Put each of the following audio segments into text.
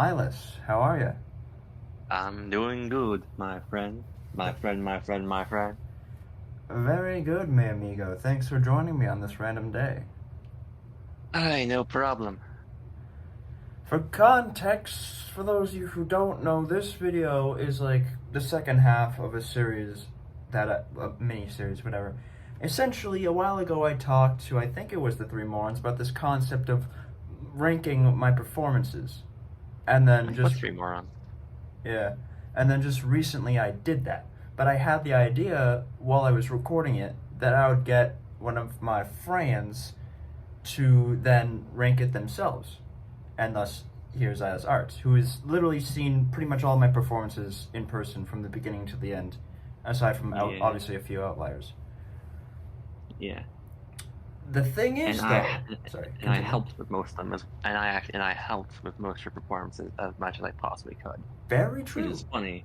Eyeless, how are you? I'm doing good, my friend. My friend, my friend, my friend. Very good, mi amigo. Thanks for joining me on this random day. Aye, no problem. For context, for those of you who don't know, this video is like the second half of a series a mini-series, whatever. Essentially, a while ago I talked to, I think it was the Three Morons, about this concept of ranking my performances. And then What just three morons? Yeah. And then just recently I did that. But I had the idea while I was recording it that I would get one of my friends to then rank it themselves. And thus, here's EyelessArts, who has literally seen pretty much all my performances in person from the beginning to the end, aside from Yeah, obviously a few outliers. yeah. The thing And is, I though, sorry, and I continue. helped with most of them, and I helped with most of your performances as much as I possibly could. Very Which true. is funny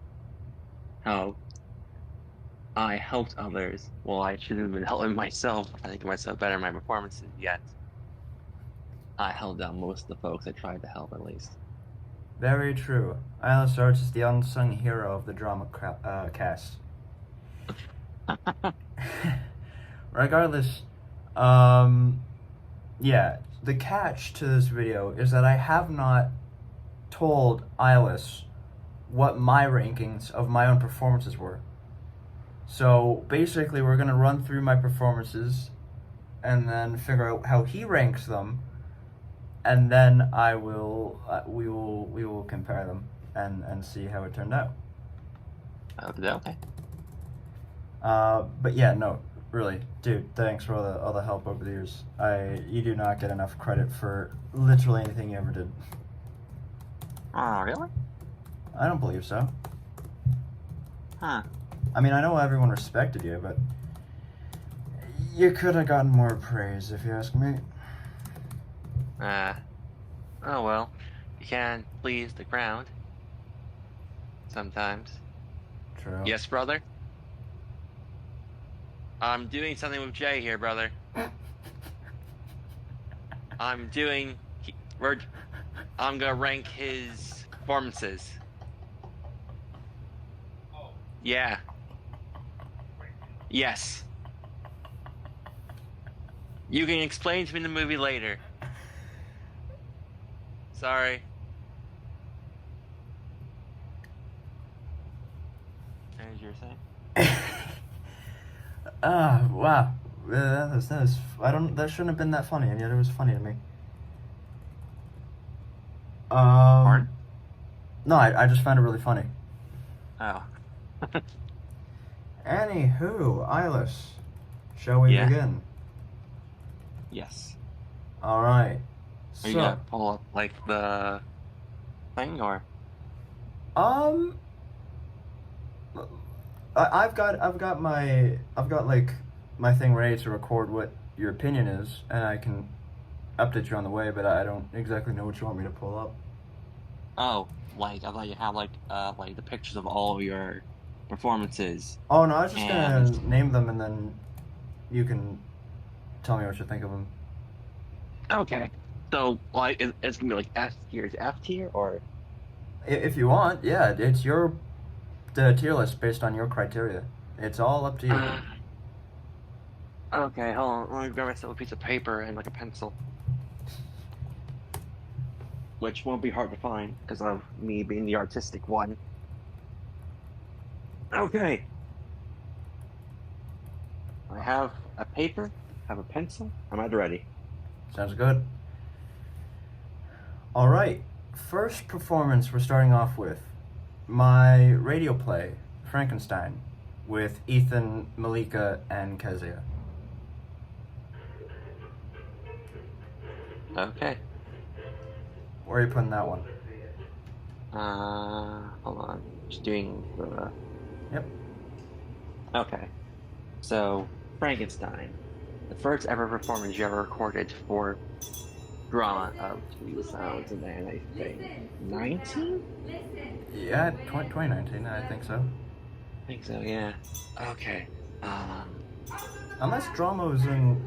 how I helped others while I should have been helping myself. I think myself better in my performances. Yet I held down most of the folks I tried to help at least. Very true. EyelessArts is the unsung hero of the drama cast. Regardless, um, yeah, the catch to this video is that I have not told Eyeless what my rankings of my own performances were. So basically, we're gonna run through my performances and then figure out how he ranks them, and then we will compare them and see how it turned out. Okay. But yeah, no, really, dude, thanks for all the help over the years. You do not get enough credit for literally anything you ever did. Oh, really? I don't believe so. Huh. I mean, I know everyone respected you, but you could have gotten more praise, if you ask me. Oh well. You can please the crowd. Sometimes. True. Yes, brother? I'm doing something with Jay here, brother. I'm doing. We're. I'm gonna rank his performances. Yeah. Yes. You can explain to me in the movie later. Sorry. As you're saying? Wow. That shouldn't have been that funny, and yet it was funny to me. Pardon? No, I just found it really funny. Oh. Anywho, Eyeless, shall we Yeah? begin? Yes. Alright. Are you So, gonna pull up like the thing or? um, I've got like my thing ready to record what your opinion is, and I can update you on the way, but I don't exactly know what you want me to pull up. Oh, like I thought you had like the pictures of all of your performances Oh no, I was just gonna and name them, and then you can tell me what you think of them. okay. So like it's gonna be like S tier to F tier or If you want, yeah, it's your tier list based on your criteria. It's all up to you. uh, okay, hold on, let me grab myself a piece of paper and like a pencil. Which won't be hard to find because of me being the artistic one. Okay. I have a paper, have a pencil, I'm at ready. Sounds good. All right. First performance we're starting off with my radio play, Frankenstein, with Ethan, Malika, and Kezia. Okay. Where are you putting that one? Hold on. Just doing the Yep. okay. So Frankenstein, the first ever performance you ever recorded for drama of 2000 and I think 19? Yeah, 2019, I think so. I think so, yeah. Okay. Unless drama was in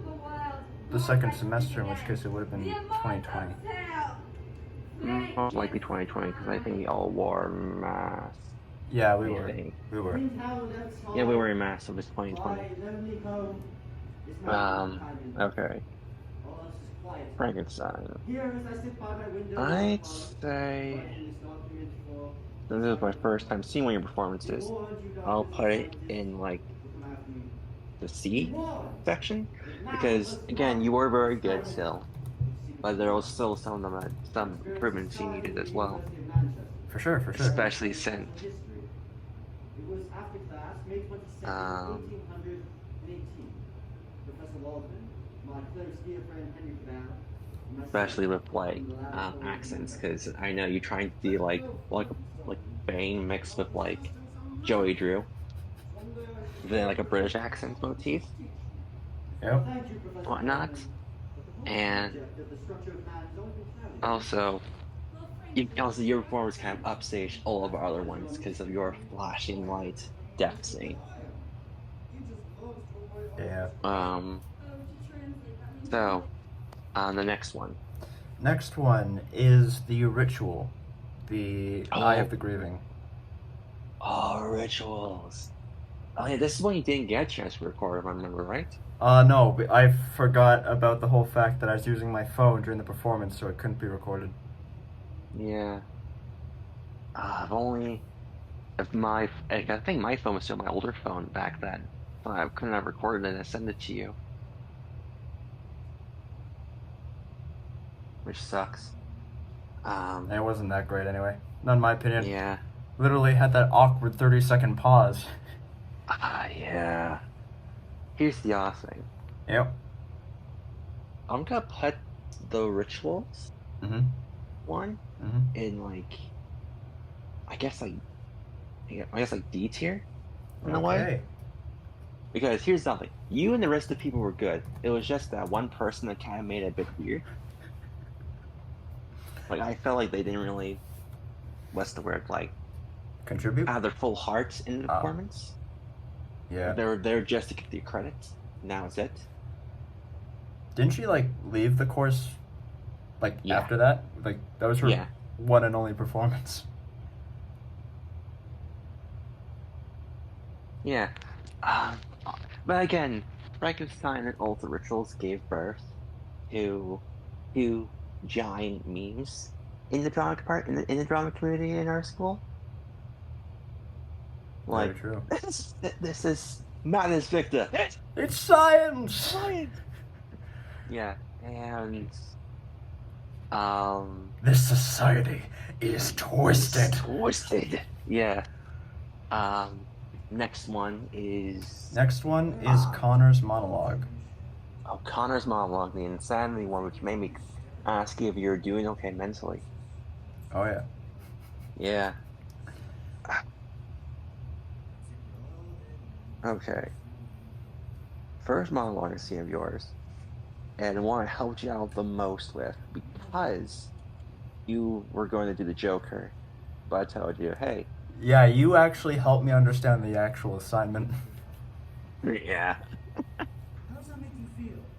the second semester, in which case it would have been 2020. Most likely 2020 because I think we all wore masks. Yeah, we I were. think. We were. Yeah, we were in masks, so it's 2020. Okay. Frankenstein. I'd say this is my first time seeing one of your performances. I'll put it in like the C section because again, you were very good still, but there was still some improvements you needed as well, For sure, for sure. especially since um especially with like accents because I know you're trying to do like Bane mixed with like Joey Drew, then like a British accent motif, Yep. whatnot, and also also your performance kind of upstaged all of our other ones because of your flashing light death scene. Yeah. So the next one. Next one is the ritual, the Eye of Oh, the Grieving. oh, rituals. Oh yeah, this is one you didn't get a chance to record, if I remember right. No, but I forgot about the whole fact that I was using my phone during the performance, so it couldn't be recorded. Yeah. I've only if I think my phone was still my older phone back then, so I couldn't have recorded it and send it to you, which sucks. And it wasn't that great anyway. Not in my opinion. Yeah. Literally had that awkward 30-second pause. Yeah. Here's the other thing. Yep. I'm gonna put the rituals Mm-hmm. one Mm-hmm. in like I guess like D tier in a way. Okay. Because here's something. You and the rest of the people were good. It was just that one person that kind of made it a bit weird. Like I felt like they didn't really what's the word, like Contribute? have their full hearts in the Ah. performance. Yeah. They were there just to get the credits. And that was it. Didn't she, like, leave the course, like, Yeah. after that? Like, that was her Yeah. one and only performance. Yeah. Um, but again, Frankenstein and all the rituals gave birth to two giant memes in the drama part in the drama community in our school. Very Like true. this is Madness Victor. It's It's science! science. Yeah, and um, This society is it's twisted. twisted. Yeah. Um, next one is Next one is Connor's monologue. Connor's monologue, the insanity one, which made me ask you if you're doing okay mentally. Oh, yeah. Yeah. Okay. First monologue I see of yours, and one I helped you out the most with because you were going to do the Joker, but I told you, hey, Yeah, you actually helped me understand the actual assignment. yeah.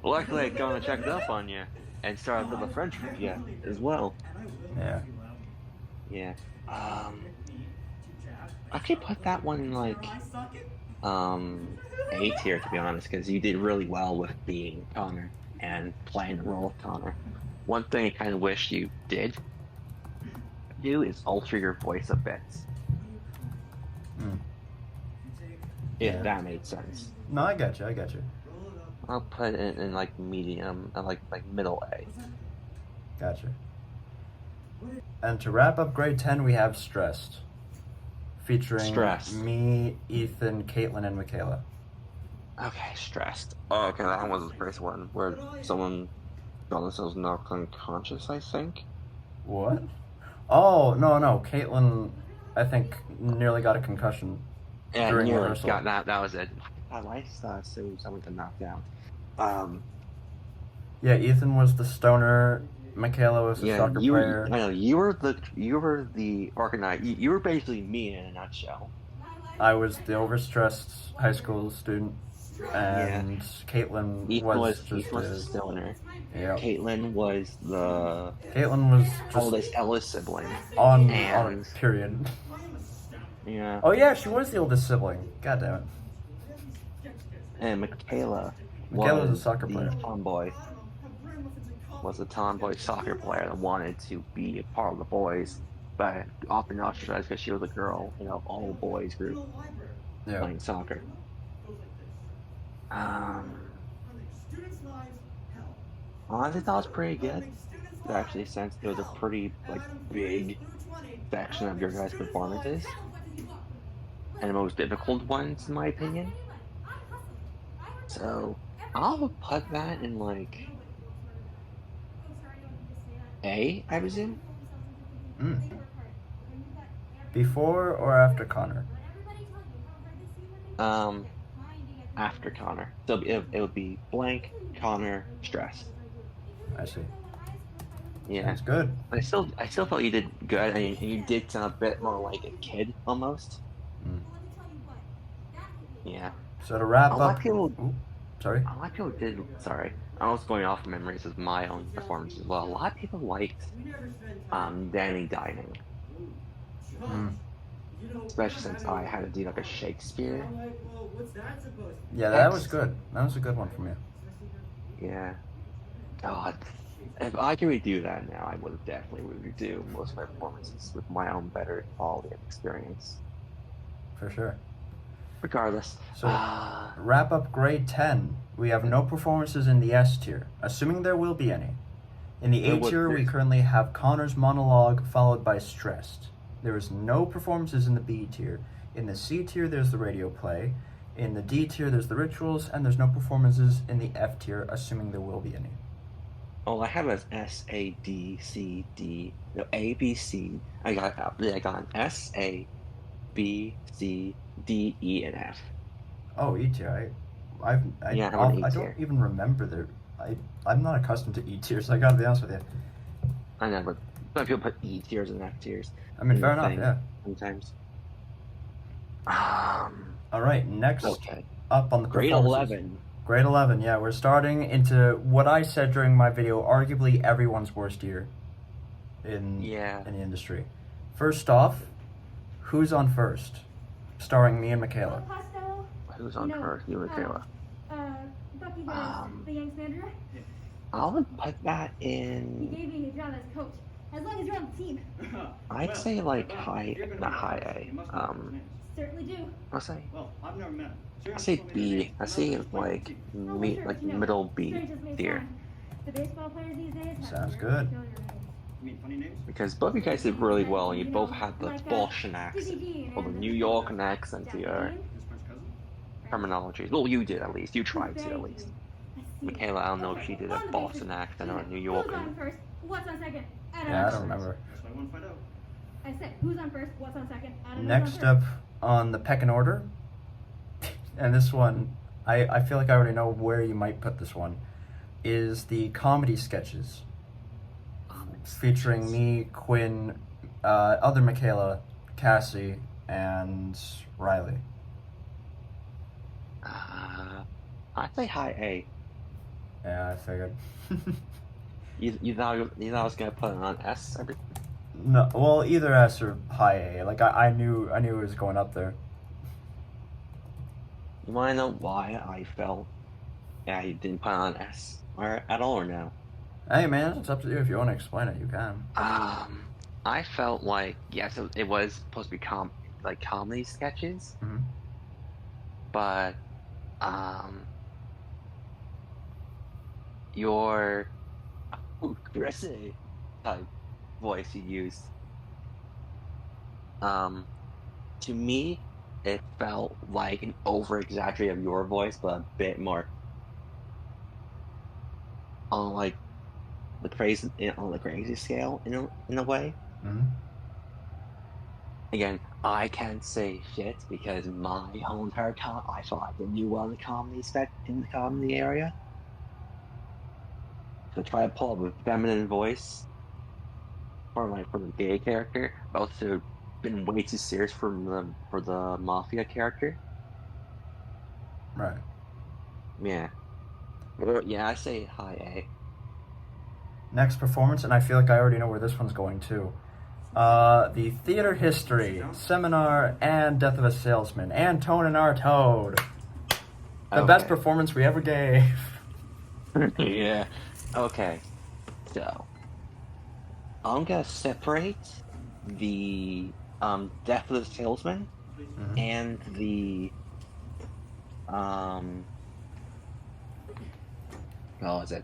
Luckily, I kind of checked up on you and started a little friendship with you as well. Yeah. Yeah. I could put that one in like A tier to be honest, because you did really well with being Connor and playing the role of Connor. One thing I kind of wish you did do is alter your voice a bit, Mm. if Yeah. that made sense. No, I got you. I got you. I'll put it in like medium, like middle A. Gotcha. And to wrap up grade 10, we have Stressed, featuring Stressed. me, Ethan, Caitlin, and Michaela. Okay, stressed. Oh, okay, that was the first one where someone found themselves knocked unconscious, I think. What? Oh, no. Caitlin, I think, nearly got a concussion Yeah, during nearly rehearsal. got that. That was it. I thought so someone got knocked out. Yeah, Ethan was the stoner. Michaela was the Yeah, soccer you were. player. I know you were the organizer. You were basically me in a nutshell. I was the overstressed high school student. and Caitlyn was just Ethan was the stoner. yeah. Caitlyn was the Caitlyn was just Ellis sibling. on And a period. yeah. Oh yeah, she was the oldest sibling. God damn it. And Michaela Michaela was a was soccer the player. tomboy. Was a tomboy soccer player that wanted to be a part of the boys, but often ostracized because she was a girl in an all boys group Yeah. playing soccer. Honestly, thought it was pretty good. Actually, since it was a pretty big section of your guys' performances, and the most difficult ones, in my opinion. So I'll put that in A, I presume. Before or after Connor? After Connor. So it would be blank, Connor, stress. I see. Yeah. Sounds good. I still felt you did good, and you did sound a bit more like a kid almost. Yeah. So to wrap A lot up, of people. sorry. A lot of people did. Sorry, I was going off memories of my own performance as well. A lot of people liked Danny dining, especially since I had to do a Shakespeare. Yeah, that was good. That was a good one from you. Yeah. God, if I could redo that now, I would definitely redo most of my performances with my own better quality of experience. For sure. Regardless. So, wrap up grade 10. We have no performances in the S tier, assuming there will be any. In the A tier, we currently have Connor's monologue followed by Stressed. There is no performances in the B tier. In the C tier, there's the radio play. In the D tier, there's the rituals, and there's no performances in the F tier, assuming there will be any. Oh, I have an S, A, D, C, D. No, A, B, C. I got an S, A, B, C, D, E, and F. Oh, E tier. I don't even remember I'm not accustomed to E tiers, so I gotta be honest with you. I know, but some people put E tiers and F tiers. I mean, fair enough, yeah. Sometimes. All right, next up on the grade 11. Grade 11, yeah. We're starting into what I said during my video, arguably everyone's worst year in the industry. First off, who's on first? Starring me and Michaela. Who's on first? You and Michaela. I'll put that in. He gave me a job as coach. As long as you're on the team. I'd say not high A. Certainly do. I'll say. I say B. I say middle B tier. The baseball players these days. Sounds good. Because both of you guys did really well, and you both had the Boston accent, or the New York accent to your terminology. Well, you did at least. You tried to at least. Michaela, I don't know if she did a Boston accent or a New York. Who's on first? What's on second? Yeah, I don't remember. I said, who's on first? What's on second? Next up on the pecking order, and this one, I feel like I already know where you might put this one, is the comedy sketches. Featuring me, Quinn, other Michaela, Cassie, and Riley. I'd say high A. Yeah, I figured. You thought I was gonna put it on S? No, well, either S or high A. Like I knew it was going up there. You want to know why I felt I didn't put it on S or at all, or no? Hey man, it's up to you. If you want to explain it, you can. I felt like so it was supposed to be comedy sketches, but your aggressive type voice you used, to me, it felt like an over exaggeration of your voice, but a bit more on the crazy scale in a way. Again, I can't say shit because my whole entire time I felt like I didn't do well in the comedy area. So try to pull up a feminine voice for the gay character, but also been way too serious for the mafia character. Right. Yeah. Or, yeah, I say high A. Next performance, and I feel like I already know where this one's going too. The Theater History, Seminar, and Death of a Salesman, Antone and our Toad. The best Okay. performance we ever gave. Yeah. Okay. So I'm gonna separate the Death of the Salesman Mhm. and the what was it?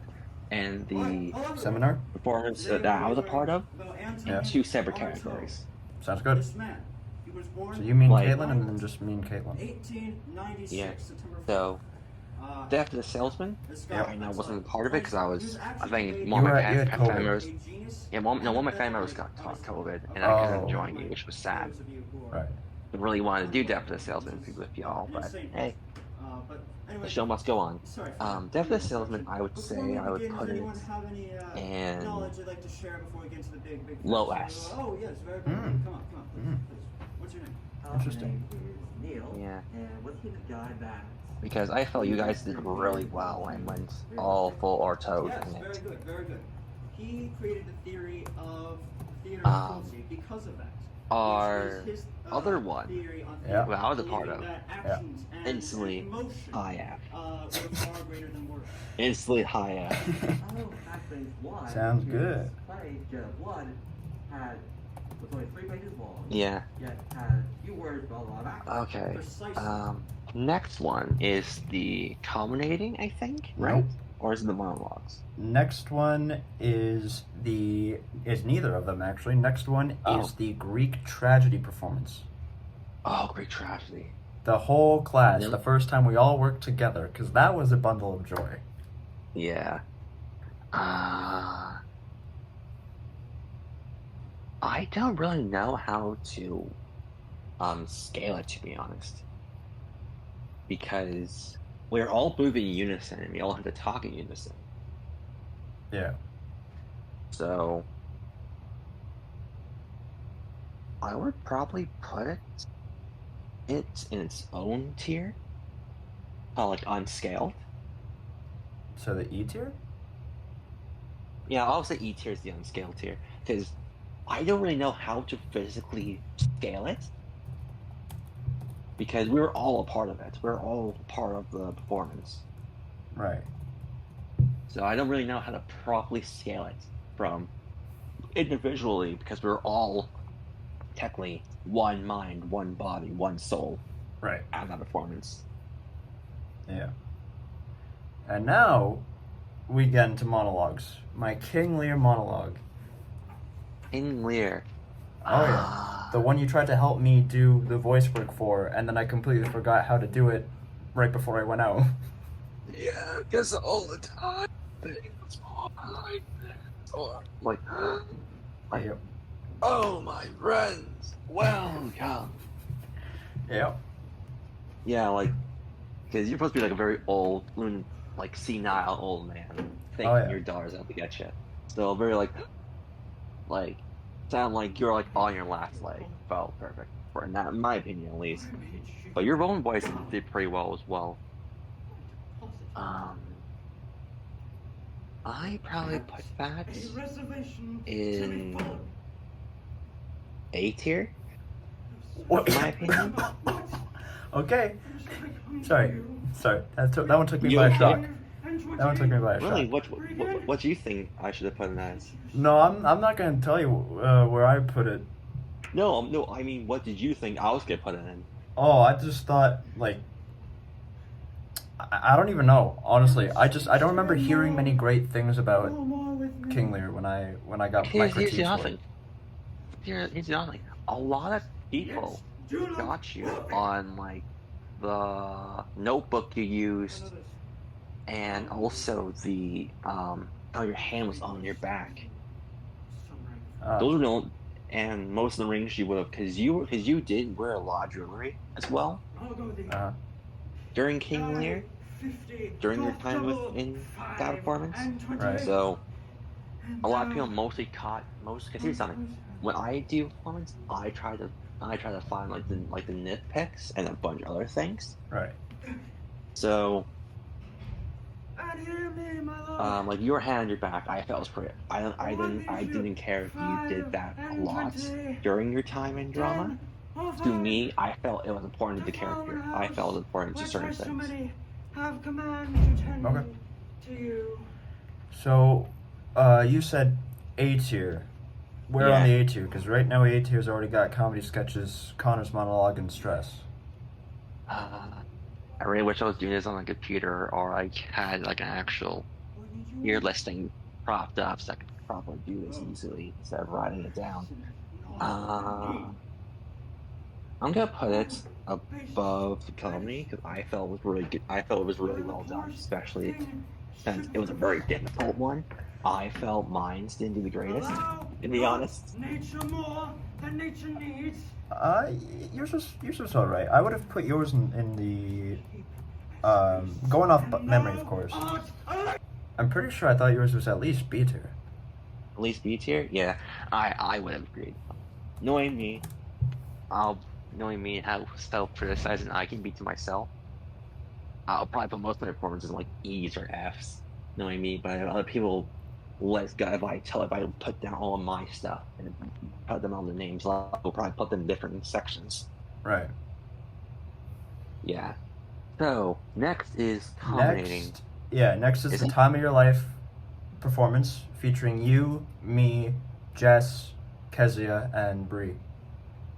And the Seminar? performance that I was a part of Yeah. in two separate categories. Sounds good. So you mean Like- Caitlin and then just mean Caitlin. Yeah. So Death of the Salesman, Yep. I wasn't a part of it because I think You one of were- my you had family COVID. members. Yeah, one of my family members got COVID, and I couldn't Oh. join you, which was sad. Right. I really wanted to do Death of the Salesman with y'all, but hey, the show must go on. Death of the Salesman, I would say I would put it in low S. Mm. Mm. Interesting. Yeah. Because I felt you guys did really well and went all full or toad Yes, in very it. good, very good. He created the theory of theater Um, fluency because of that. Our which is his, other one, theory on Yeah. theater, well, I was a part believing of, that actions and instantly emotion, high F. were far greater than words. Instantly high F. Sounds good. Play Blood was only 3 pages long. Yeah. Yet had few words but a lot of action. Okay. Precisely. Next one is the culminating, I think, right? Nope. Or is it the monologues? Next one is neither of them actually. Next one Oh. is the Greek tragedy performance. Oh, Greek tragedy. The whole class, Yep. the first time we all worked together, because that was a bundle of joy. Yeah. I don't really know how to scale it, to be honest, because we're all moving in unison and we all have to talk in unison. Yeah. So I would probably put it in its own tier, like unscaled. So the E tier? Yeah, I'll say E tier is the unscaled tier because I don't really know how to physically scale it because we were all a part of it. We're all part of the performance. Right. So I don't really know how to properly scale it from individually because we're all technically one mind, one body, one soul Right. at that performance. Yeah. And now we get into monologues. My King Lear monologue. King Lear. Oh yeah. The one you tried to help me do the voice work for, and then I completely forgot how to do it right before I went out. Yeah, because all the time things fall behind or like Yep. oh my friends, welcome. Yep. Yeah, like because you're supposed to be like a very old, like senile old man thinking Oh, yeah. your daughter's out to get you. So very like sound like you're like on your last leg. Felt perfect for that, in my opinion at least. But your own voice did pretty well as well. I probably put that in A tier, What? in my opinion. Okay. Sorry. That one took me by a shock. That one took me by a Really, shock. what do you think I should have put in that? No, I'm not gonna tell you where I put it. No, I mean, what did you think I was gonna put it in? Oh, I just thought like I don't even know, honestly. I don't remember hearing many great things about King Lear when I got my Here's critiques the for other it. thing. Here's the other thing. A lot of people got you on like the notebook you used, and also the your hand was on your back. Those are no, and most of the rings you would have, because you did wear a lot of jewelry as well during King Lear, during your time in that performance. Right. So a lot of people mostly caught because here's something. When I do performance, I try to find like the nitpicks and a bunch of other things. Right. So hear me, my lord. Like your hand on your back, I felt was pretty. I didn't care if you did that a lot during your time in drama. To me, I felt it was important to the character. I felt it was important to certain things. Have command to tend Okay. to you. So, you said A tier. Where on the A tier? Because right now A tier's already got comedy sketches, Connor's monologue, and stress. I really wish I was doing this on a computer or I had like an actual ear listing propped up so I could probably do this easily instead of writing it down. I'm gonna put it above the comedy because I felt it was really good. I felt it was really well done, especially since it was a very difficult one. I felt mine didn't do the greatest, to be honest. Nature more than nature needs. Yours was alright. I would have put yours in the going off memory, of course. I'm pretty sure I thought yours was at least B tier. At least B tier, yeah. I would have agreed. Knowing me how self-criticizing I can be to myself, I'll probably put most of my performances in like E's or F's. Knowing me, but other people let go if I put down all of my stuff and put them on the names, I'll probably put them in different sections. Right. Yeah. So next is culminating. Next is the time of your life performance featuring you, me, Jess, Kezia, and Bree.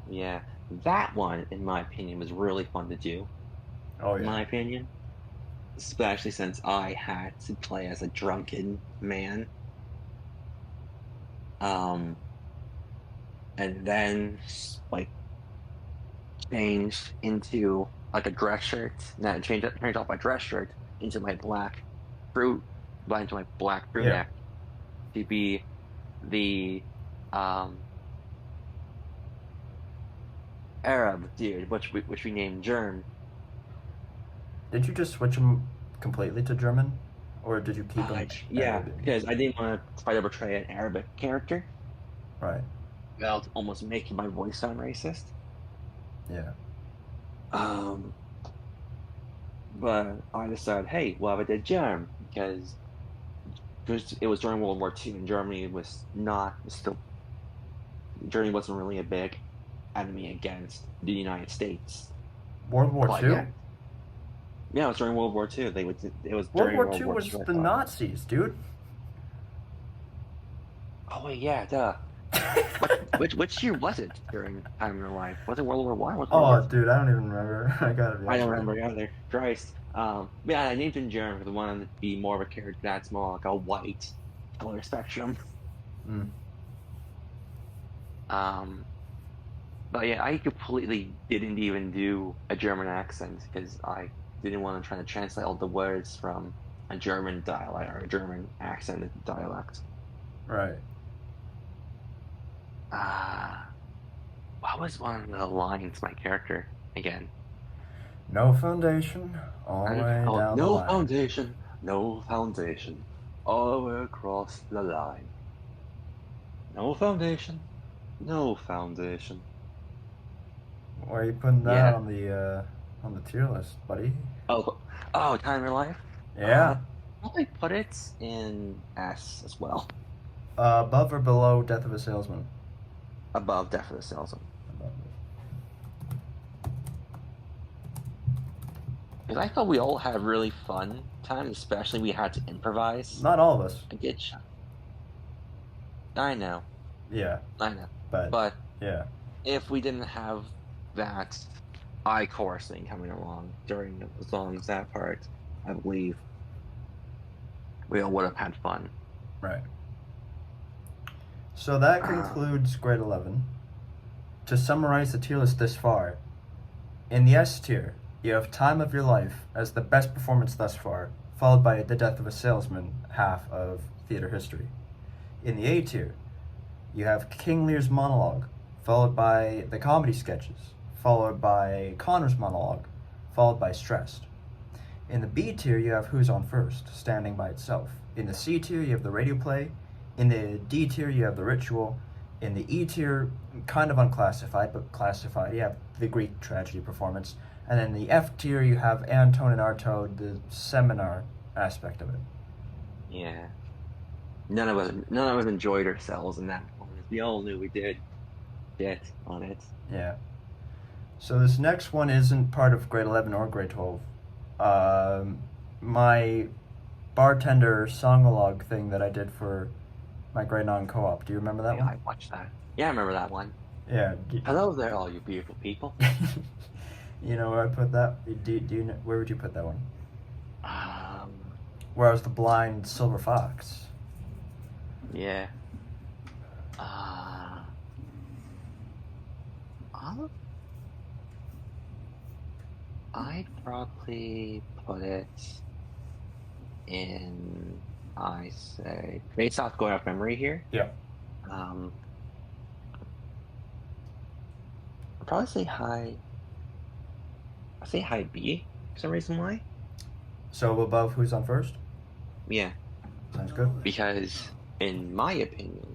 Yeah, that one, in my opinion, was really fun to do. Oh yeah. In my opinion, especially since I had to play as a drunken man. And then like change into like a dress shirt. Now change off my dress shirt into my black crew neck to be the Arab dude, which we named Germ. Did you just switch him completely to German, or did you keep him? Yeah, Arabic? because I didn't want to try to portray an Arabic character. Right. Without almost making my voice sound racist. Yeah. But I decided, hey, well, I did Germ because it was during World War II, and Germany Germany wasn't really a big enemy against the United States. World War II? Yeah, it was during World War II. It was World during War World II War was II, the Nazis, dude. Oh wait, yeah, duh. which year was it during time of your life? Was it World War One? Oh, dude, I don't even remember. I gotta be. I don't remember either. Christ. Yeah, I named him Germ because I wanted to be more of a character that's more like a white color spectrum. But yeah, I completely didn't even do a German accent because I didn't want to try to translate all the words from a German dialect or a German accent dialect. Right. What was one of the lines my character again? No foundation, all the way down the line. No foundation, all the way across the line. No foundation, no foundation. Why are you putting that on the tier list, buddy? Oh, time of your life? Yeah. I'll probably put it in S as well. Above or below Death of a Salesman? Above Death of a Salesman. Above it. Because I thought we all had really fun time, especially we had to improvise. Not all of us. A good shot. I know. Yeah. I know. But yeah. If we didn't have that I-Chorus thing coming along during as long as that part, I believe we all would have had fun. Right. So that concludes grade 11. To summarize the tier list this far, in the S tier, you have Time of Your Life as the best performance thus far, followed by The Death of a Salesman, half of theater history. In the A tier, you have King Lear's monologue, followed by the comedy sketches, followed by Connor's monologue, followed by Stressed. In the B tier, you have Who's on First, standing by itself. In the C tier, you have the radio play. In the D tier, you have the ritual. In the E tier, kind of unclassified, but classified, you have the Greek tragedy performance. And then the F tier, you have Anton and Artaud, the seminar aspect of it. Yeah. None of us enjoyed ourselves in that performance. We all knew we did shit on it. Yeah. So this next one isn't part of grade 11 or grade 12. My bartender song-alog thing that I did for my grade 9 co-op. Do you remember that Yeah, I one? watched that. Yeah, I remember that one. Yeah. Hello there, all you beautiful people. You know where I put that? Do you know, where would you put that one? Um, Where I was the blind silver fox. yeah. Uh, I'll- I'd probably put it in, I say, based off going off memory here. Yeah. I'd probably say high. I'll say high B for some reason why. So above Who's on First? Yeah, Sounds good. because in my opinion,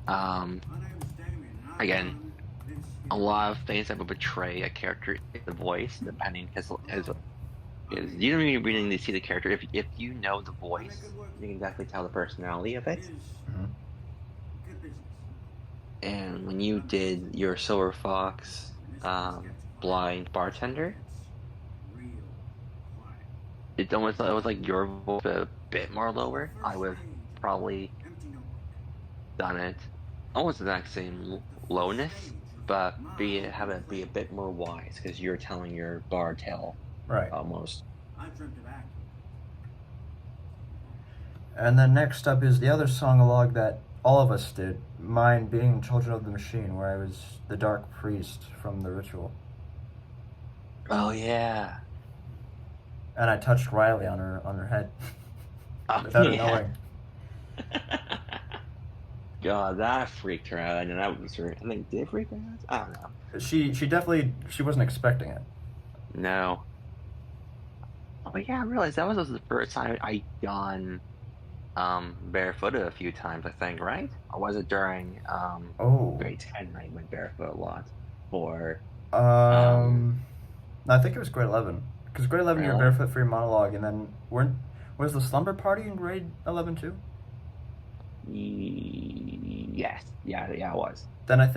Mm-hmm. again, a lot of things that would betray a character is the voice, depending because you don't even really need to see the character. If you know the voice, you can definitely tell the personality of it. Mm-hmm. And when you did your Silver Fox blind bartender, it was like your voice a bit more lower. I would have probably done it almost the exact same lowness, but have it be a bit more wise because you're telling your bar tale Right. almost. And then next up is the other song-alog that all of us did. Mine being Children of the Machine, where I was the dark priest from the ritual. Oh yeah. And I touched Riley on her head. Oh, Without her yeah. knowing. God, that freaked her out. I know that was her. I think did it freak her out? I don't know. She definitely wasn't expecting it. No. Oh yeah, I realized that was the first time I gone barefooted a few times, I think, right? Or was it during Oh. grade 10 I went barefoot a lot for I think it was grade 11. Because grade 11 you were Really? barefoot for your monologue, and then was the slumber party in grade 11 too? Yes. Yeah, it was. Then I'm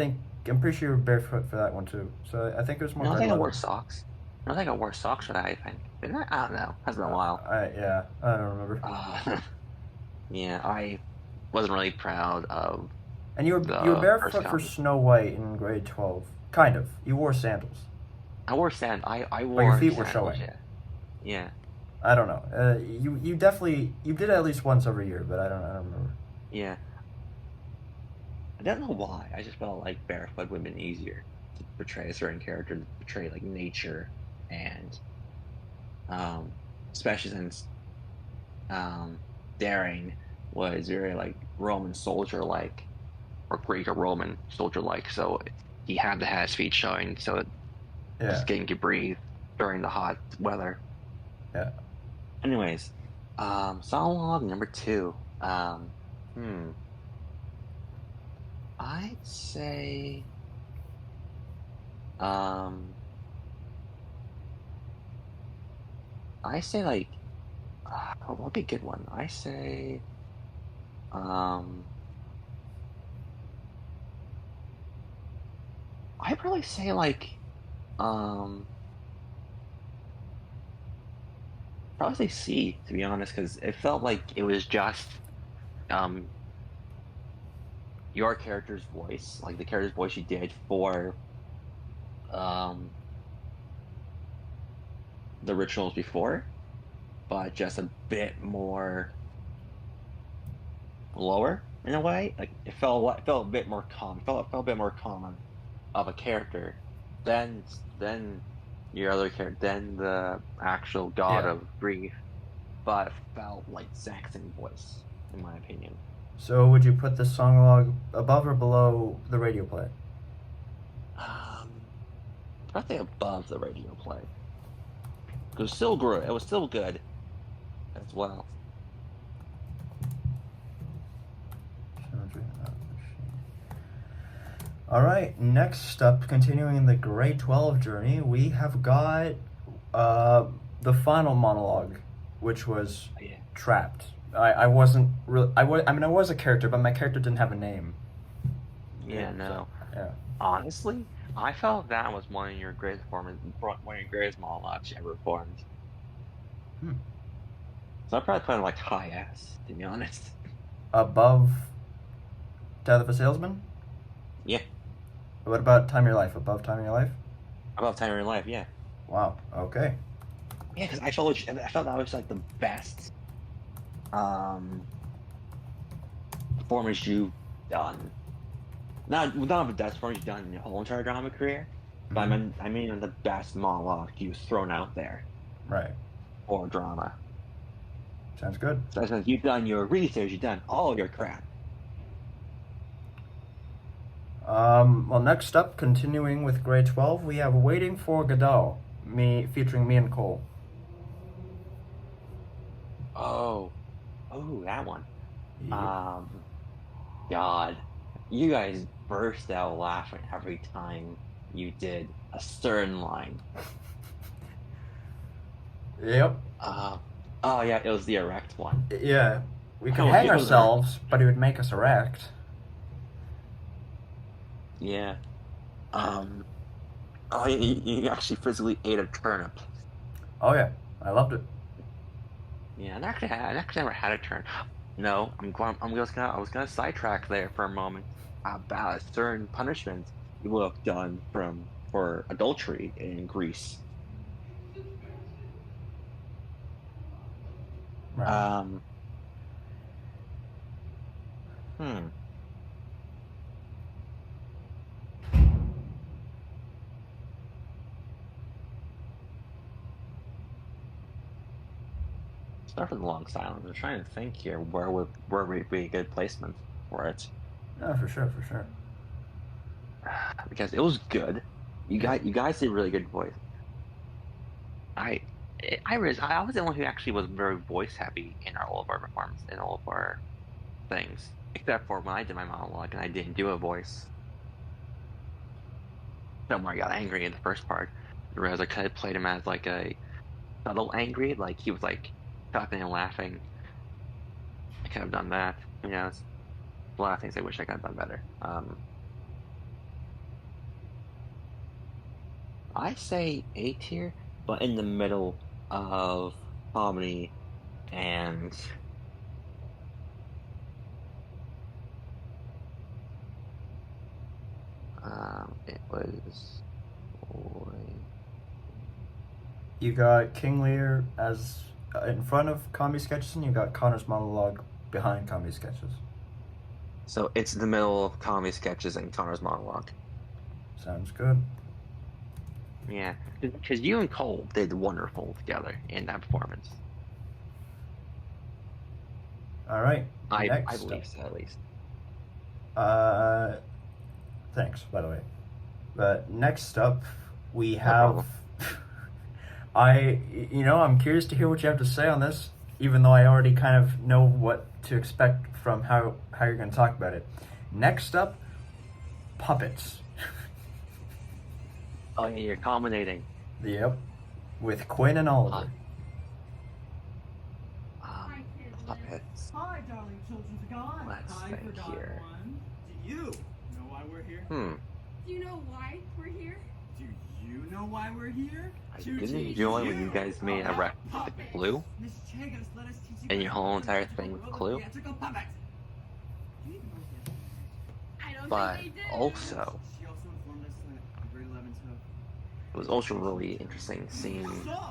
pretty sure you were barefoot for that one too. So I think it was more No, I grade think I 11. wore socks. No, I think I wore socks for that, I think. Didn't I? I don't know. Has been a while. Yeah, I don't remember. Yeah, I wasn't really proud of And you were the barefoot for personality. Snow White in grade 12. Kind of. You wore sandals. I wore I wore But your feet were sandals, showing. yeah. Yeah. I don't know. You definitely did it at least once every year, but I don't remember. Yeah. I don't know why. I just felt like barefoot would have been easier to portray a certain character, to portray like nature and especially since Daring was very like Roman soldier like or Greek or Roman soldier like, so he had to have his feet showing so Yeah. his skin could breathe during the hot weather. Yeah. Anyways, song log number 2. I'd say I say like what would be a good one? I say I'd probably say like probably say C to be honest, because it felt like it was just um your character's voice, like the character's voice you did for um the rituals before, but just a bit more lower in a way. Like it felt a bit more calm. It felt a bit more common of a character than your other character, than the actual god Yeah. of grief, but it felt like exact same voice, in my opinion. So would you put the song log above or below the radio play? I'd say above the radio play. It was still good. It was still good as well. All right, next up, continuing the grade 12 journey, we have got the final monologue which was Yeah. Trapped. I wasn't really. I mean, I was a character, but my character didn't have a name. Yeah, So, no. yeah. Honestly, I felt that was one of your greatest monologues you ever performed. Hmm. So I probably put it like high S, to be honest. Above Death of a Salesman? Yeah, What about Time of Your Life? Above Time of Your Life? about time in your life. Yeah, Wow. Okay. yeah, because I felt that was like the best performance you've done. Not the best performance you've done in your whole entire drama career, but Mhm. I mean the best monologue you've thrown out there Right. for drama. Sounds good. So since you've done your research, you've done all your crap. Well, next up, continuing with grade 12, we have Waiting for Godot, featuring me and Cole. Oh, oh, that one. Yep. God, you guys burst out laughing every time you did a certain line. Yep. Oh yeah, it was the erect one. Yeah. We could Oh, hang it was ourselves, but it would make us erect. Yeah. Oh, you actually physically ate a turnip. Oh yeah, I loved it. Yeah, I actually never had a turn. No, I was gonna sidetrack there for a moment about a certain punishment you would have done for adultery in Greece. Right. Um, hmm. Start with a long silence. I'm trying to think here. Where would be a good placement for it? Yeah, for sure, for sure. Because it was good. You guys did really good voice. I I was the one who actually was very voice heavy in all of our performance in all of our things, except for when I did my monologue and I didn't do a voice. Somewhere I got angry in the first part. I realized I could have played him as like a subtle angry, like he was like talking and laughing. I could have done that. Who knows? A lot of things I wish I could have done better. I say A tier, but in the middle of comedy and it was You got King Lear as in front of comedy sketches, and you got Connor's monologue behind comedy sketches. so it's the middle of comedy sketches and Connor's monologue. Sounds good. Yeah, because you and Cole did wonderful together in that performance. All right. I Next believe so at least. up. Thanks, by the way. But next up, we No have. problem. I'm curious to hear what you have to say on this, even though I already kind of know what to expect from how you're going to talk about it. Next up, puppets. Oh yeah, you're culminating. Yep, with Quinn and Oliver. Um, Hi, kids. puppets. Hi, darling children of God. Let's Hi, think forgotten here. one. Do you know why we're here? Do you know why we're here? Do you know why we're here? I To didn't teach enjoy when you guys made a about rec puppets. Clue. Miss Chagos, let us teach you And guys your whole about the entire magical thing with world of Clue. theatrical puppets. Do you even know what the I don't But think they did. also, She also informed us that grade 11 took. it was also really interesting seeing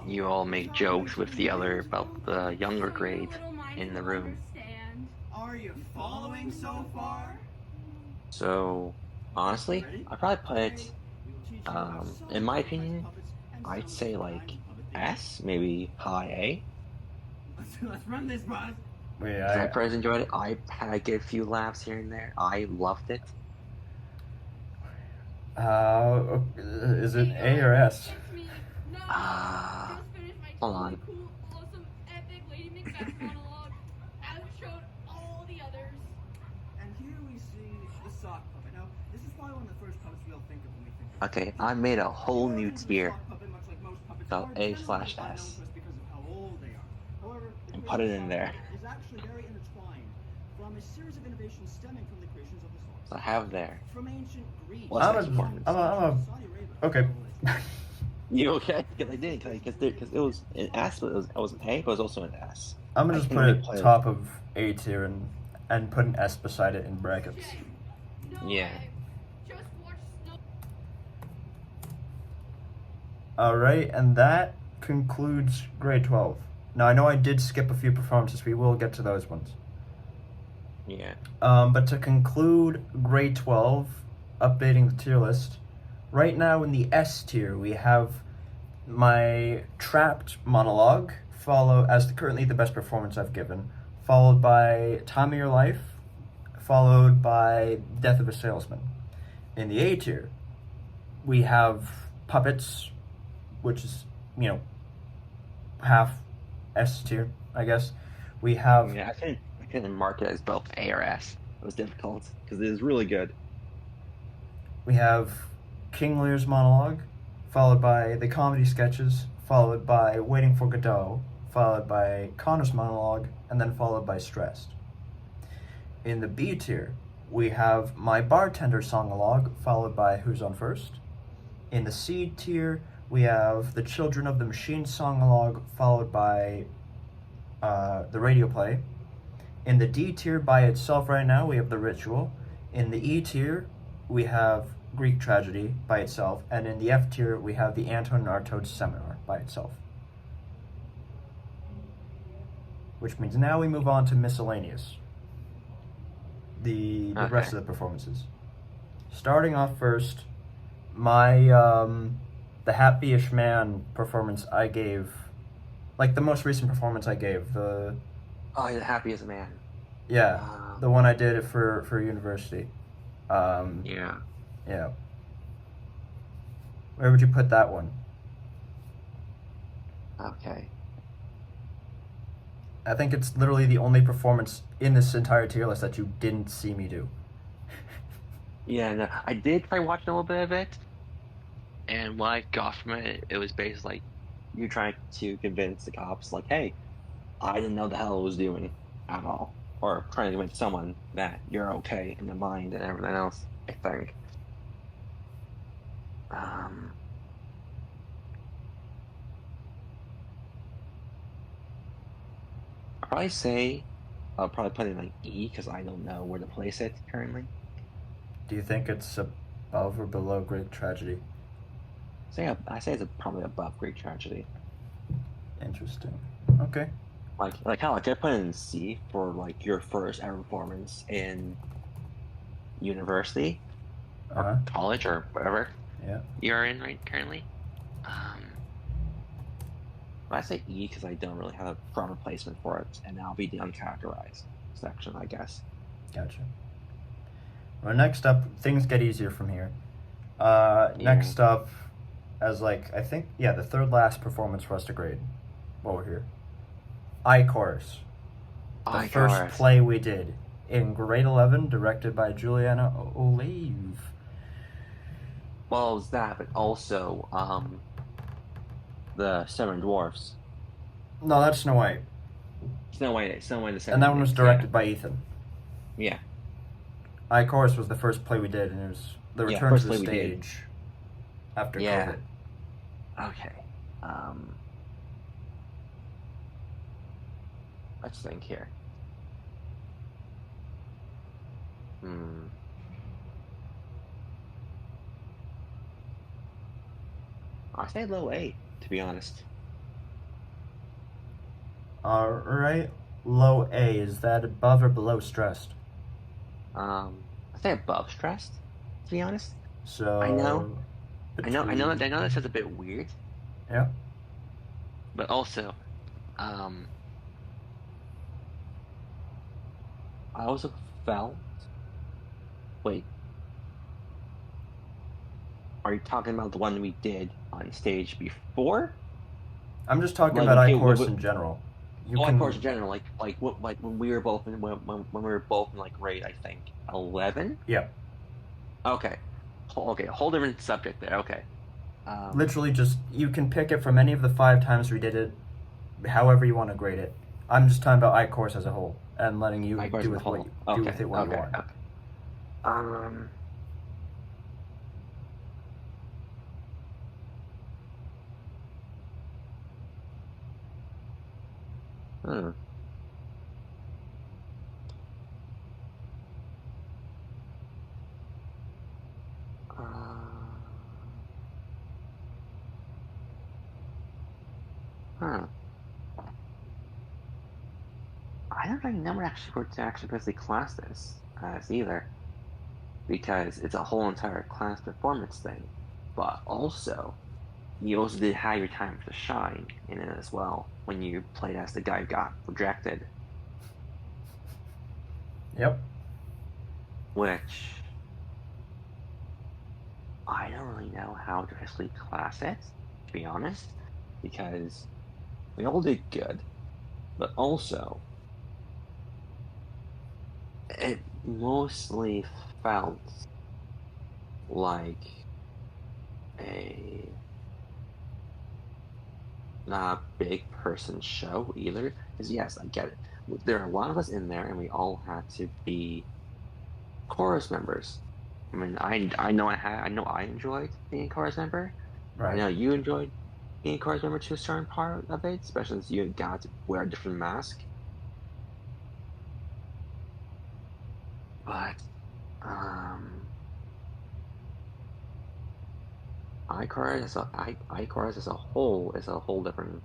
you all make jokes with the other about the younger grade in the room. Understand. Are you following so far? So honestly, Ready? I probably put it, We will teach you about so in my many kinds of opinion, puppets and I'd so say many like kinds of puppet S, maybe high A. Let's run this, boss. Wait, Because I personally enjoyed it. I had a good few laughs here and there. I loved it. Is it Hey, A or guys, S? It's me. No. Ah, Just finished my hold totally on. cool, awesome, epic Lady Macbeth monologue. Outshowed all the others. And here we see the sock puppet. Now, this is probably one of the first puppets we all think of when we think of Okay, I made a whole The new origins of the tier. sock puppet, much like most puppets, So are A generally slash unknown S. to us because of how old they are. However, put it in there. Is actually very intertwined from a series of innovations stemming from the creations of the solar So I have there. From ancient Greece. What's I'm next a- performance? Saudi Arabia. Okay. You okay? Because I did, because it was an S, but it was an A, but it was also an S. I'm gonna I just can put only it play- top of A tier and put an S beside it in brackets. No Yeah. way. Just watch Snow. Alright, and that concludes grade 12. Now, I know I did skip a few performances. We will get to those ones. Yeah. But to conclude grade 12, updating the tier list, right now in the S tier, we have my Trapped monologue, currently the best performance I've given, followed by Time of Your Life, followed by Death of a Salesman. In the A tier, we have Puppets, which is, half S tier, I guess. We have Yeah, I couldn't mark it as both A or S. It was difficult because it is really good. We have King Lear's monologue, followed by the comedy sketches, followed by Waiting for Godot, followed by Connor's monologue, and then followed by Stressed. In the B tier, we have my bartender song-alog, followed by Who's on First. In the C tier, we have the Children of the Machine song-alog, followed by the radio play. In the D tier by itself right now, we have The Ritual. In the E tier, we have Greek Tragedy by itself. And in the F tier, we have the Anton and Artaud Seminar by itself. Which means now we move on to miscellaneous. The rest of the performances. Starting off first, my the Happy-ish Man performance I gave, like the most recent performance I gave, Oh, you're the happiest man. the one I did for university. Yeah. Yeah. Where would you put that one? Okay. I think it's literally the only performance in this entire tier list that you didn't see me do. Yeah, no, I did try watching a little bit of it, and what I got from it, it was basically like you trying to convince the cops, like, hey, I didn't know the hell I was doing at all, or trying to convince someone that you're okay in the mind and everything else. I think. I'd probably say I'll probably put it in like E because I don't know where to place it currently. Do you think it's above or below Greek Tragedy? I say it's probably above Greek Tragedy. Interesting. Okay. Like how I could put it in C for like your first ever performance in university or college or whatever you're in right currently. But I say E because I don't really have a proper placement for it, and that'll be the uncharacterized section, I guess. Gotcha. Well, next up, things get easier from here. Next up, as I think, the third last performance for us to grade while we're here. Chorus. The first play we did in grade 11, directed by Juliana Olive. Well, it was that, but also, the Seven Dwarfs. No, that's Snow White. Snow White the Seven. And that one was directed by Ethan. Yeah. Chorus was the first play we did, and it was the return to the stage after COVID. Okay. Let's think here. I say low A, to be honest. Alright, low A. Is that above or below Stressed? I say above Stressed, to be honest. So I know that sounds a bit weird. Yeah. But also, I also felt. Wait. Are you talking about the one we did on stage before? I'm just talking about Chorus in general. Chorus in general, like when we were both in when we were both in like grade, I think 11. Yeah. Okay. Whole different subject there. Okay. Literally, just you can pick it from any of the 5 times we did it, however you want to grade it. I'm just talking about iCourse as a whole and letting you iCourse do as a with what whole. you Okay. do with it what you Okay. want. Okay. Um. Hmm. Huh. I never actually worked to actually basically class this as either, because it's a whole entire class performance thing. But also, you also did have your time to shine in it as well when you played as the guy who got rejected, Yep. which I don't really know how to actually class it, to be honest, because we all did good, but also it mostly felt like a not a big person show either. Because yes, I get it. There are a lot of us in there, and we all had to be chorus members. I mean, I know I know I enjoyed being a chorus member. I Right. know you enjoyed being a chorus member to a certain part of it, especially since you got to wear a different mask. But um, iChorus as a whole is a whole different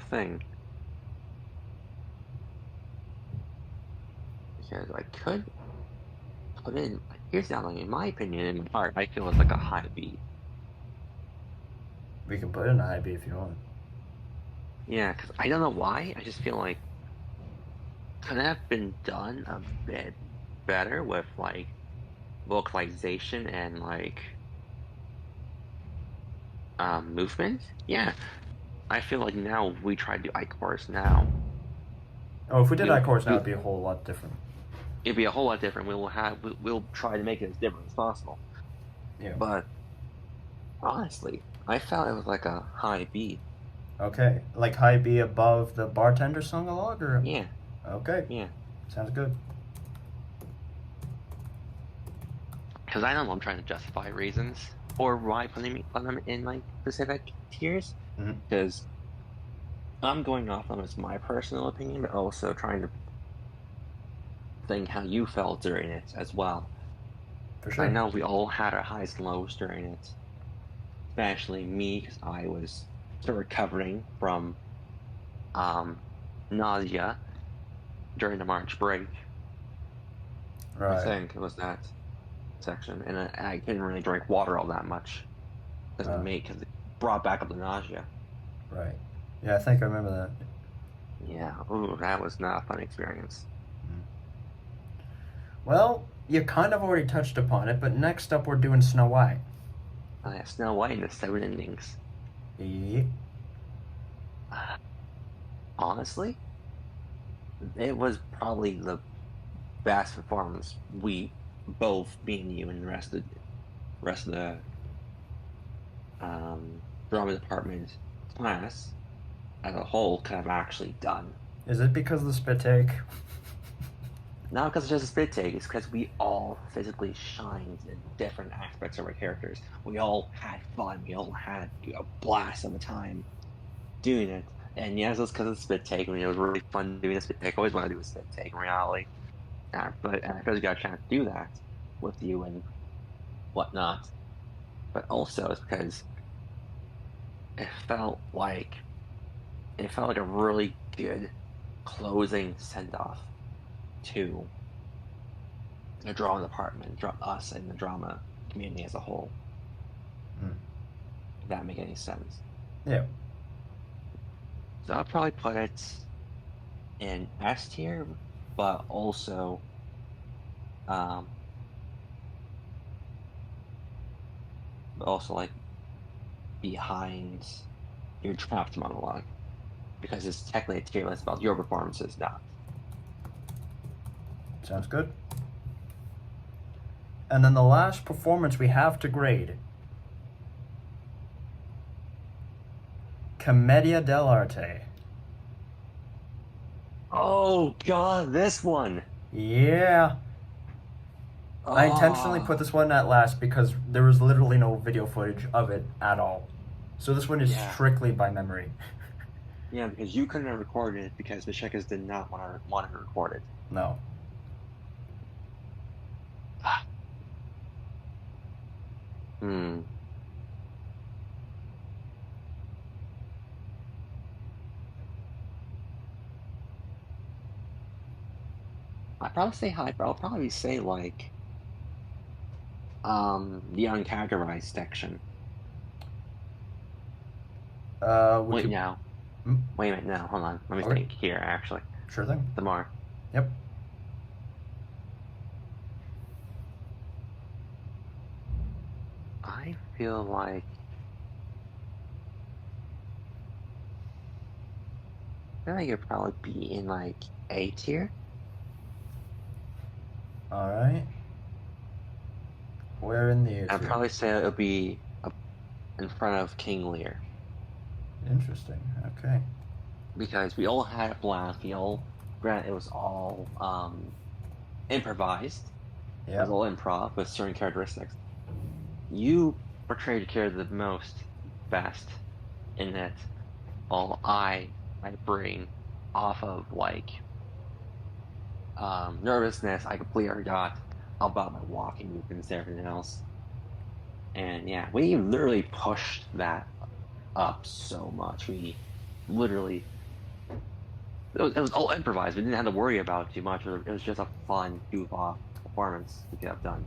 thing, because I could put in, here's the outline. In my opinion, in my heart, I feel it's like a high B. We can put in a high B if you want. Yeah, because I don't know why. I just feel like could have been done a bit better with like vocalization and like movement. Yeah, I feel like now we try to do iChorus now. Oh, if we did iCourse now, We it'd be a whole lot different. it'd be a whole lot different. We'll try to make it as different as possible. Yeah. But honestly, I felt it was like a high B. Okay. Like high B above the bartender song log, or Yeah, okay. yeah. Sounds good. Because I know I'm trying to justify reasons for why put them in like specific tiers. Mm-hmm. Because I'm going off them as my personal opinion, but also trying to think how you felt during it as well. For I sure. know we all had our highs and lows during it, especially me because I was still recovering from um, nausea during the March break. I Right. think it was that section, and I couldn't really drink water all that much because it brought back up the nausea. Right. Yeah, I think I remember that. Yeah, ooh, that was not a fun experience. Well, you kind of already touched upon it, but next up we're doing Snow White. Snow White in the 7 endings. Yep. Honestly, it was probably the best performance we both, me and you, and the rest of the drama department class as a whole could have actually done. Is it because of the spit take? Not because it's just a spit take, it's because we all physically shined in different aspects of our characters. We all had fun. We all had a blast of a time doing it. And yes, it's because of the spit take. I mean, it was really fun doing a spit take. I always want to do a spit take in reality. And I finally got a chance to do that with you and whatnot. But also, it's because it felt like it felt like a really good closing send off to the drama department, us and the drama community as a whole. Mm. If that make any sense. Yeah. So I'll probably put it in S tier, but um, also like behind your draft monologue because it's technically a tier list about your performances, not. Sounds good. And then the last performance we have to grade Commedia dell'arte. Oh god, this one. Yeah. I intentionally put this one at last because there was literally no video footage of it at all. So this one is Yeah. strictly by memory. Yeah, because you couldn't have recorded it because the checkers did not want to record it. No. Hmm. I'd probably say high, but I'll probably say like the uncharacterized section. Would Wait you... now. Hmm? Wait a minute now, hold on. Let me Okay. think here actually. Sure thing. The more. Yep. I feel like it'd probably be in like A tier. Alright. Where in the A I'd tier? probably say it'll be in front of King Lear. Interesting. Okay. Because we all had a blast. Granted, it was all improvised. It was Yeah. all improv with certain characteristics. You portrayed the character the most best in it. All I bring off of like nervousness, I completely forgot about my walking movements and everything else. And yeah, we literally pushed that up so much. We literally it was all improvised. We didn't have to worry about it too much. It was just a fun goof off performance we could have done.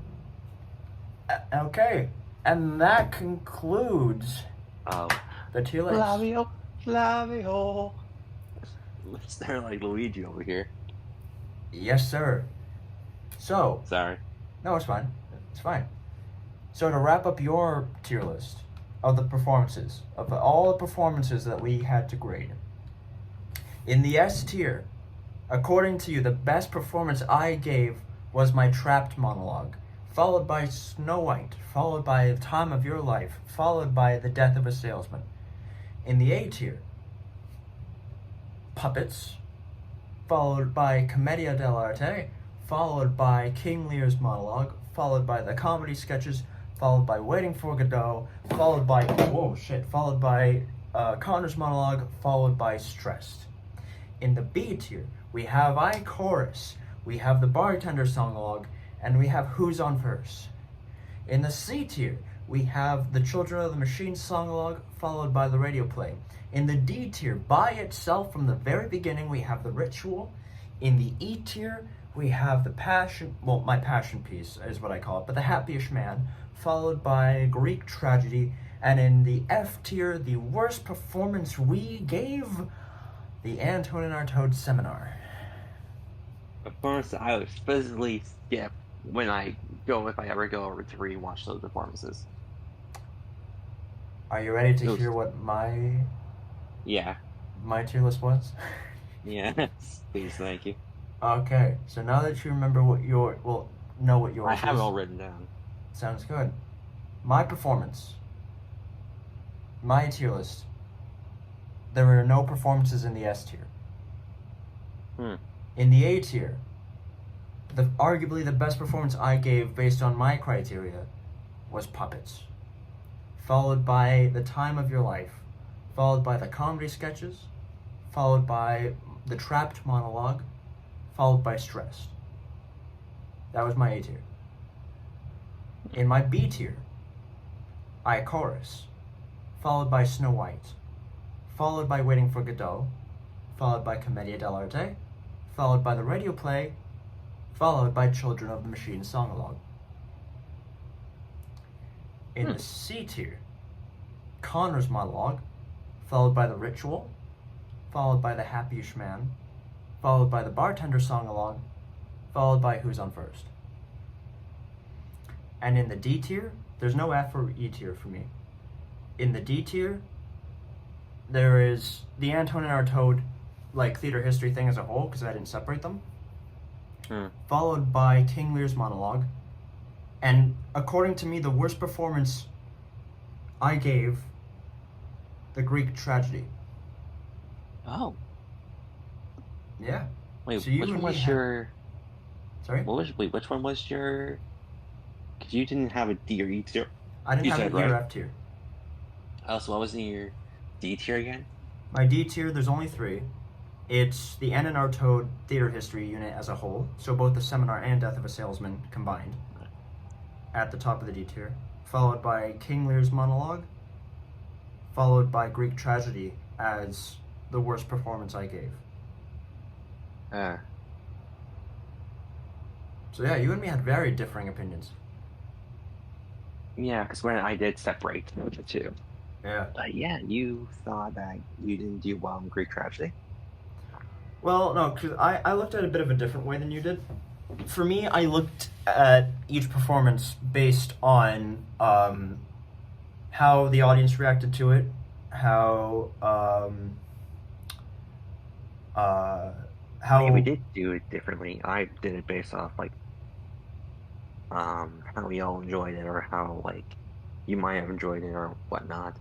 Okay. And that concludes Oh, the tier list. Flavio, Flavio. Let's start like Luigi over here. Yes, sir. So, Sorry. no, it's fine. It's fine. So to wrap up your tier list of the performances, of all the performances that we had to grade, in the S tier, according to you, the best performance I gave was my trapped monologue, followed by Snow White, followed by The Time of Your Life, followed by The Death of a Salesman. In the A tier, Puppets, followed by Commedia dell'arte, followed by King Lear's monologue, followed by the comedy sketches, followed by Waiting for Godot, followed by Connor's monologue, followed by Stressed. In the B tier, we have I Chorus, we have the Bartender song-log, and we have Who's on Verse. In the C tier, we have the Children of the Machine song-log, followed by the radio play. In the D tier, by itself from the very beginning, we have the Ritual. In the E tier, we have the Passion, well, my Passion piece is what I call it, but the Happiest Man, followed by Greek Tragedy. And in the F tier, the worst performance we gave, the Antonin Artaud Seminar. Performance I would physically skip when if I ever go over to rewatch those performances. Are you ready to Those- hear what my Yeah. tier list was? Yes. Please, thank you. Okay, so now that you remember what know what yours I have it is. all written down. Sounds good. My performance. My tier list. There were no performances in the S tier. In the A tier, arguably the best performance I gave based on my criteria was Puppets. Followed by The Time of Your Life. Followed by the comedy sketches. Followed by the Trapped monologue. Followed by Stressed. That was my A tier. In my B tier, I Chorus, followed by Snow White, followed by Waiting for Godot, followed by Commedia dell'arte, followed by the radio play, followed by Children of the Machine song-along. In the C tier, Connor's monologue, followed by the Ritual, followed by the Happiest Man, followed by the Bartender song-along, followed by Who's on First. And in the D tier, there's no F or E tier for me. In the D tier, there is the Antonin Artaud theater history thing as a whole, because I didn't separate them. Followed by King Lear's monologue. And according to me, the worst performance I gave the Greek tragedy. Oh, Yeah. wait, So you which and one me was had- your? Sorry? Which one was your? Because you didn't have a D or E tier. I didn't You have said, an E or right? F tier. Oh, so what was in your D tier again? My D tier, there's only 3. It's the N and R Toad Theater History unit as a whole, so both the seminar and Death of a Salesman combined, at the top of the D tier, followed by King Lear's monologue, followed by Greek tragedy as the worst performance I gave. So yeah, you and me had very differing opinions. Yeah, because when I did separate the two. Yeah. But yeah, you thought that you didn't do well in Greek tragedy. Well, no, because I looked at it a bit of a different way than you did. For me, I looked at each performance based on how the audience reacted to it, how I mean, we did do it differently. I did it based off like how we all enjoyed it, or how like you might have enjoyed it or whatnot.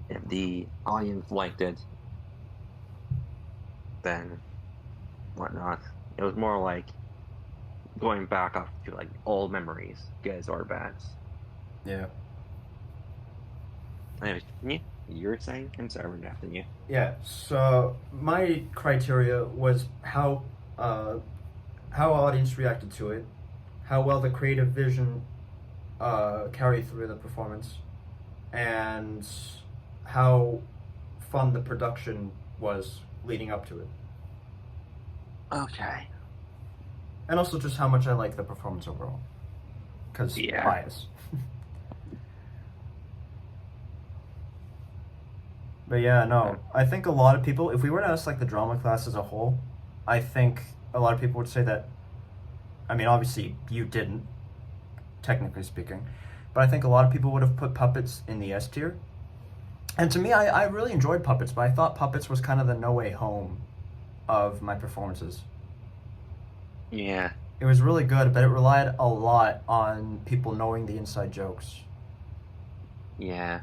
If the audience liked it, then whatnot. It was more like going back off to like old memories, goods or bads. Yeah. Anyways, you were saying? I'm sorry, we're drafting you. Yeah. So my criteria was how audience reacted to it, how well the creative vision carried through the performance, and how fun the production was leading up to it, Okay. and also just how much I like the performance overall. Because Yeah. bias. But yeah, no, I think a lot of people, if we were to ask like the drama class as a whole, I think a lot of people would say that, I mean, obviously you didn't, technically speaking, but I think a lot of people would have put puppets in the S tier. And to me, I really enjoyed puppets, but I thought puppets was kind of the no way home of my performances. Yeah. It was really good, but it relied a lot on people knowing the inside jokes. Yeah.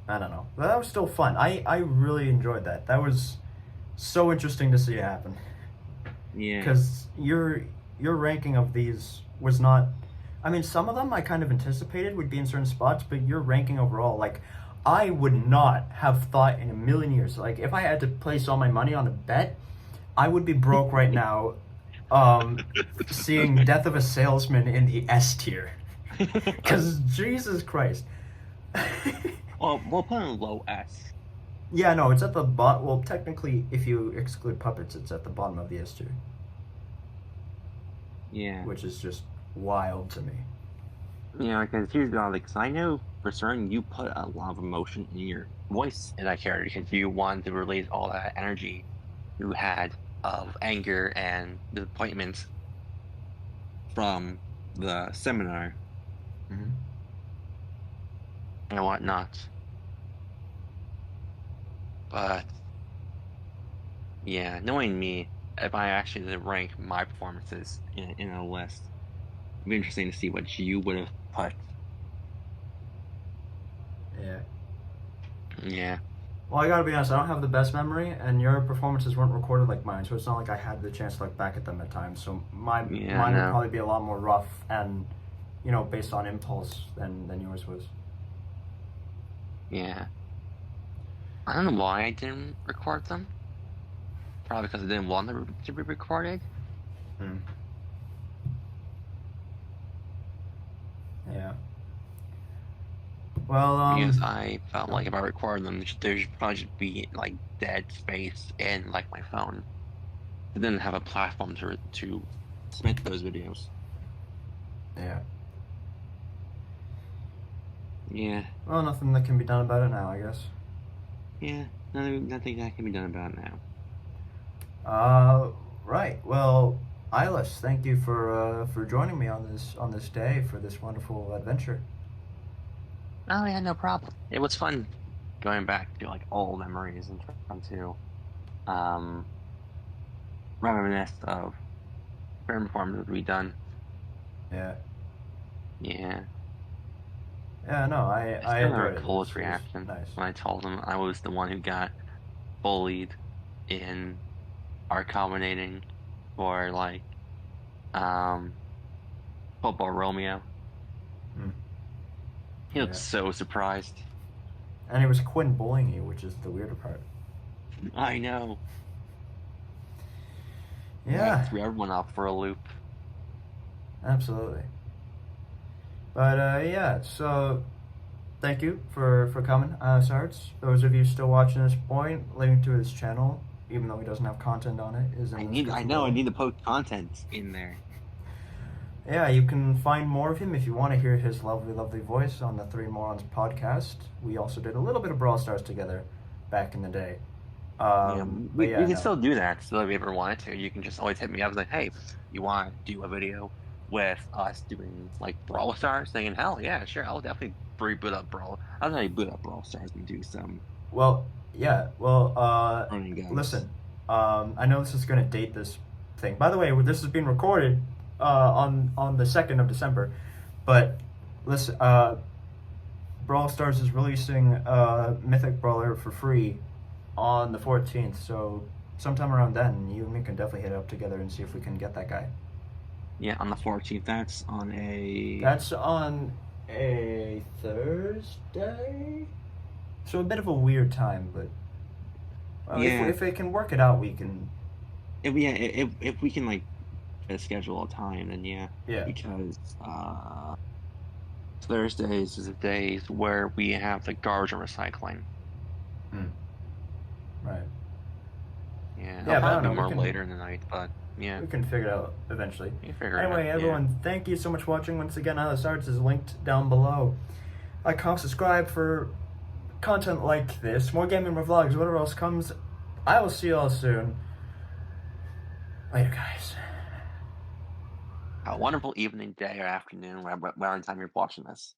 I don't know. But that was still fun. I really enjoyed that. That was so interesting to see it happen. Yeah. Because your ranking of these was not... I mean, some of them I kind of anticipated would be in certain spots, but your ranking overall, like, I would not have thought in a million years. Like, if I had to place all my money on a bet, I would be broke right now seeing Death of a Salesman in the S tier. Because, Jesus Christ. Well, we'll put in low S. Yeah, no, it's at the bottom. Well, technically, if you exclude puppets, it's at the bottom of the S tier. Yeah. Which is just wild to me. Yeah, because here's the other, because I know for certain you put a lot of emotion in your voice in that character because you wanted to release all that energy you had of anger and disappointment from the seminar Mm-hmm. and whatnot. But yeah, knowing me, if I actually did rank my performances in a list, it'd be interesting to see what you would have put. Yeah. Yeah. Well, I gotta be honest, I don't have the best memory, and your performances weren't recorded like mine, so it's not like I had the chance to look back at them at times. So mine would probably be a lot more rough and, you know, based on impulse than yours was. Yeah. I don't know why I didn't record them. Probably because I didn't want them to be recorded. Hmm. Yeah. Well, Because I felt like if I recorded them, there should probably just be like dead space in like my phone. I didn't have a platform to submit those videos. Yeah. Yeah. Well, nothing that can be done about it now, I guess. Yeah. Nothing that can be done about it now. Right. Well, Eyeless, thank you for joining me on this day for this wonderful adventure. Oh yeah, no problem. It was fun going back to like old memories and trying to reminisce of certain performances we've done. Yeah. Yeah. Yeah, no, I I still remember enjoyed it. Cole's It was reaction nice. when I told him I was the one who got bullied in our culminating for like um football Romeo. Mm. He looked Yeah. so surprised. And it was Quinn bullying you, which is the weirder part. I know. Yeah, That threw everyone off for a loop. absolutely. But yeah, so thank you for coming, EyelessArts. Those of you still watching this point, link to his channel, even though he doesn't have content on it, is in the description I below. need to post content in there. Yeah, you can find more of him if you want to hear his lovely, lovely voice on the Three Morons podcast. We also did a little bit of Brawl Stars together back in the day. Yeah, But we yeah, can no. still do that. So if you ever wanted to, you can just always hit me up like, hey, you want to do a video with us doing like Brawl Stars? Saying, hell yeah, sure, I'll definitely reboot up Brawl. I'll definitely boot up Brawl Stars and do some Well, yeah, well, running games. listen, I know this is going to date this thing. By the way, this is being recorded on the 2nd of December, but listen, Brawl Stars is releasing Mythic Brawler for free on the 14th, so sometime around then, you and me can definitely hit it up together and see if we can get that guy. Yeah, on the 14th. That's on a. That's on a Thursday? So a bit of a weird time, but well, Yeah. if we can work it out, we can. If we can like schedule a time, then yeah. Yeah. Because Thursdays is the days where we have the garbage and recycling. Right. Yeah, Yeah, it'll but I don't probably know, be we more can- later in the night, but yeah, We can figure it out eventually. you figure it Anyway, out. everyone, thank you so much for watching. Once again, EyelessArts is linked down below. Like, comment, subscribe for content like this, more gaming, more vlogs, whatever else comes. I will see you all soon. Later, guys. Yeah. A wonderful evening, day, or afternoon, whatever time you're watching this.